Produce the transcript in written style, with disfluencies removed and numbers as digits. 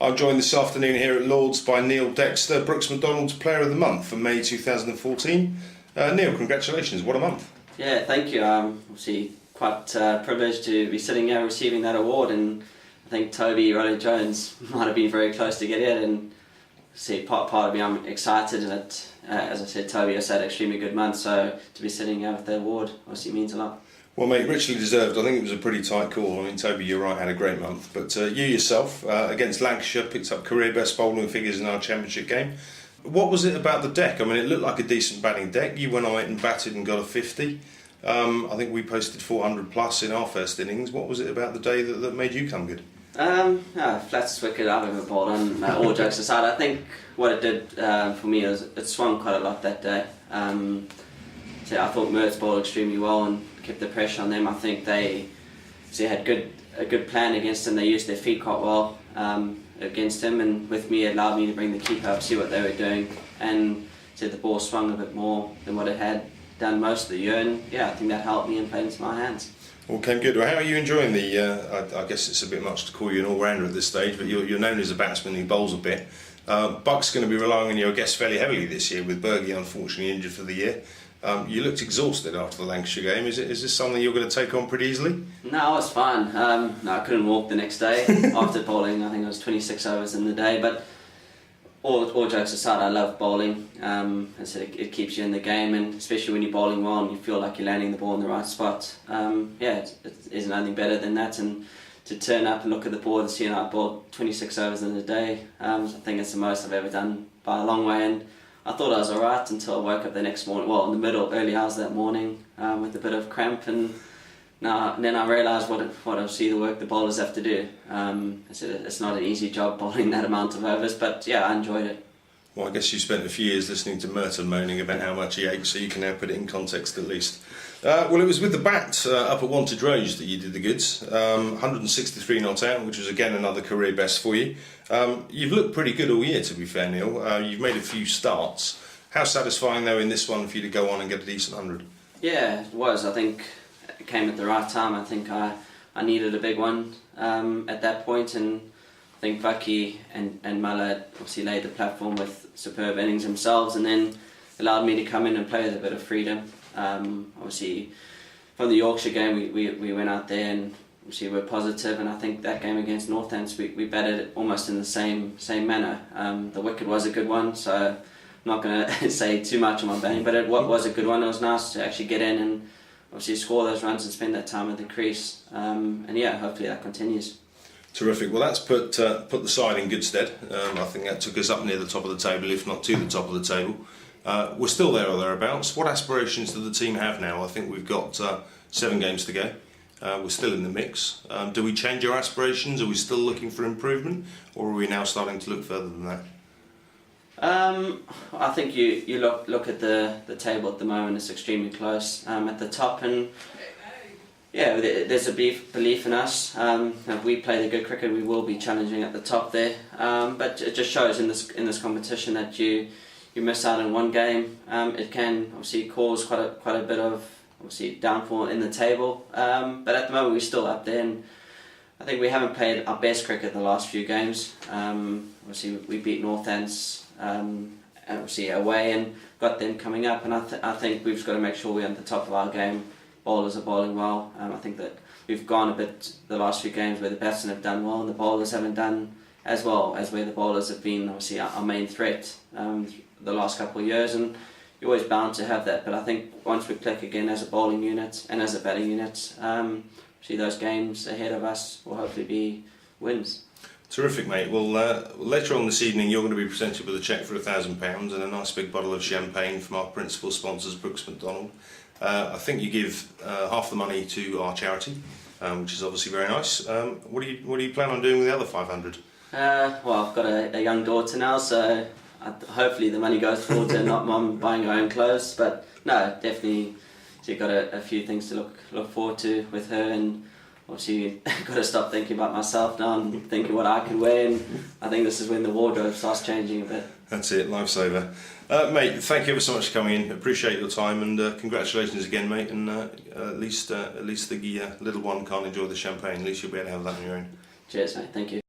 I'm joined this afternoon here at Lord's by Neil Dexter, Brooks Macdonald Player of the Month for May 2014. Neil, congratulations, what a month. Yeah, thank you. Obviously quite privileged to be sitting here receiving that award, and I think Toby Rowley-Jones might have been very close to get it, and see, part of me, I'm excited, and as I said, Toby has had an extremely good month, so to be sitting here with the award obviously means a lot. Well, mate, richly deserved. I think it was a pretty tight call. I mean, Toby, you're right, had a great month. But you yourself, against Lancashire, picked up career best bowling figures in our championship game. What was it about the deck? I mean, it looked like a decent batting deck. You went out and batted and got a 50. I think we posted 400 plus in our first innings. What was it about the day that made you come good? Flattest wicket I've ever bowled on. All jokes aside, I think what it did for me was it swung quite a lot that day. So I thought Mertz bowled extremely well and kept the pressure on them. I think they had a good plan against him. They used their feet quite well against him, and with me it allowed me to bring the keeper up, see what they were doing, and the ball swung a bit more than what it had done most of the year, and yeah, I think that helped me and played into my hands. Well, came good. Well, how are you enjoying the, I guess it's a bit much to call you an all-rounder at this stage, but you're known as a batsman who bowls a bit. Buck's going to be relying on you, I guess, fairly heavily this year, with Bergie unfortunately injured for the year. You looked exhausted after the Lancashire game. Is this something you're going to take on pretty easily? No, I was fine. No, I couldn't walk the next day after bowling. I think it was 26 overs in the day. But all jokes aside, I love bowling. So it keeps you in the game, and especially when you're bowling well and you feel like you're landing the ball in the right spot. It isn't anything better than that. And to turn up and look at the board and see I bowled 26 overs in a day, I think it's the most I've ever done by a long way. And I thought I was alright until I woke up the next morning, well, in the early hours of that morning, with a bit of cramp, and then I realised what obviously the work the bowlers have to do. It's not an easy job bowling that amount of overs, but yeah, I enjoyed it. Well, I guess you spent a few years listening to Merton moaning about how much he ate, so you can now put it in context at least. Well, it was with the bat up at Wantage Road that you did the goods. 163 not out, which was again another career best for you. You've looked pretty good all year, to be fair, Neil. You've made a few starts. How satisfying, though, in this one for you to go on and get a decent 100? Yeah, it was. I think it came at the right time. I think I needed a big one at that point, and I think Bucky and Muller obviously laid the platform with superb innings themselves, and then allowed me to come in and play with a bit of freedom. Obviously, from the Yorkshire game, we went out there and obviously we're positive, and I think that game against Northamptonshire we batted it almost in the same manner. The wicket was a good one, so I'm not going to say too much on my batting, but it was a good one. It was nice to actually get in and obviously score those runs and spend that time at the crease, and yeah, hopefully that continues. Terrific. Well, that's put the side in good stead. I think that took us up near the top of the table, if not to the top of the table. We're still there or thereabouts. What aspirations do the team have now? I think we've got 7 games to go. We're still in the mix. Do we change our aspirations? Are we still looking for improvement, or are we now starting to look further than that? I think you look at the table at the moment. It's extremely close at the top, and yeah, there's a belief in us. If we play the good cricket, we will be challenging at the top there. But it just shows in this competition that you miss out on one game, it can obviously cause quite a bit of obviously downfall in the table. But at the moment we're still up there, and I think we haven't played our best cricket the last few games. Obviously we beat Northampton obviously away and got them coming up, and I think we've just got to make sure we're at the top of our game. Bowlers are bowling well. I think that we've gone a bit the last few games where the batsmen have done well and the bowlers haven't done as well, as where the bowlers have been obviously our main threat the last couple of years, and you're always bound to have that. But I think once we click again as a bowling unit and as a batting unit, see those games ahead of us will hopefully be wins. Terrific, mate. Well, later on this evening you're going to be presented with a cheque for £1,000 and a nice big bottle of champagne from our principal sponsors, Brooks Macdonald. I think you give half the money to our charity, which is obviously very nice. What do you plan on doing with the other 500? Well, I've got a young daughter now, so hopefully the money goes towards her, not mum buying her own clothes. But no, definitely, she's got a few things to look forward to with her, and obviously got to stop thinking about myself now and thinking what I can wear, and I think this is when the wardrobe starts changing a bit. That's it, life's over. Mate, thank you ever so much for coming in. Appreciate your time, and congratulations again, mate. And at least the little one can't enjoy the champagne. At least you'll be able to have that on your own. Cheers, mate. Thank you.